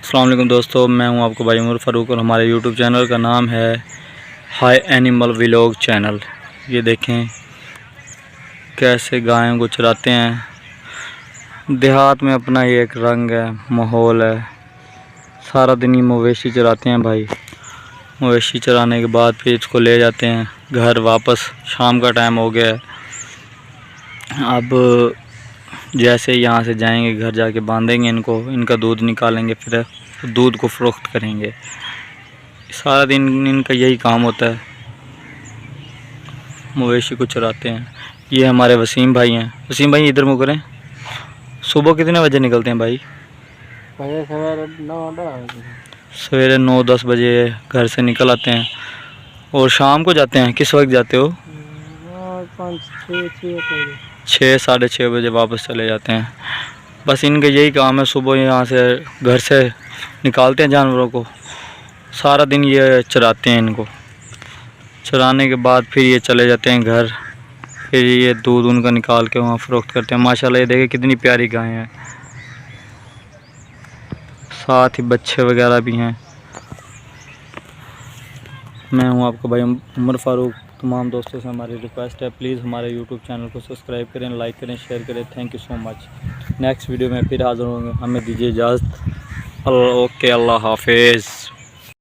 अस्सलाम वालेकुम दोस्तों, मैं हूं आपको भाई उमर फ़ारूक और हमारे यूट्यूब चैनल का नाम है हाई एनिमल व्लॉग चैनल। ये देखें कैसे गायों को चराते हैं। देहात में अपना ही एक रंग है, माहौल है। सारा दिन ही मवेशी चराते हैं भाई। मवेशी चराने के बाद फिर इसको ले जाते हैं घर वापस। शाम का टाइम हो गया है। अब जैसे यहाँ से जाएंगे घर जाके बांधेंगे इनको, इनका दूध निकालेंगे, फिर दूध को फ़रोख्त करेंगे। सारा दिन इनका यही काम होता है, मवेशी को चराते हैं। ये हमारे वसीम भाई हैं। वसीम भाई इधर मुँह करें। सुबह कितने बजे निकलते हैं भाई? सवेरे 9-10 बजे घर से निकल आते हैं। और शाम को जाते हैं? किस वक्त जाते हो? 6-6:30 बजे वापस चले जाते हैं। बस इनका यही काम है, सुबह यहाँ से घर से निकालते हैं जानवरों को, सारा दिन ये चराते हैं। इनको चराने के बाद फिर ये चले जाते हैं घर। फिर ये दूध उनका निकाल के वहाँ फ़रोख्त करते हैं। माशाल्लाह ये देखें कितनी प्यारी गायें हैं, साथ ही बच्चे वगैरह भी हैं। मैं हूँ आपका भाई उमर फ़ारूक। तमाम दोस्तों से हमारी रिक्वेस्ट है, प्लीज़ हमारे यूट्यूब चैनल को सब्सक्राइब करें, लाइक करें, शेयर करें। Thank you so much. Next video में फिर हाज़िर होंगे। हमें दीजिए इजाज़त। ओके, अल्लाह हाफिज़।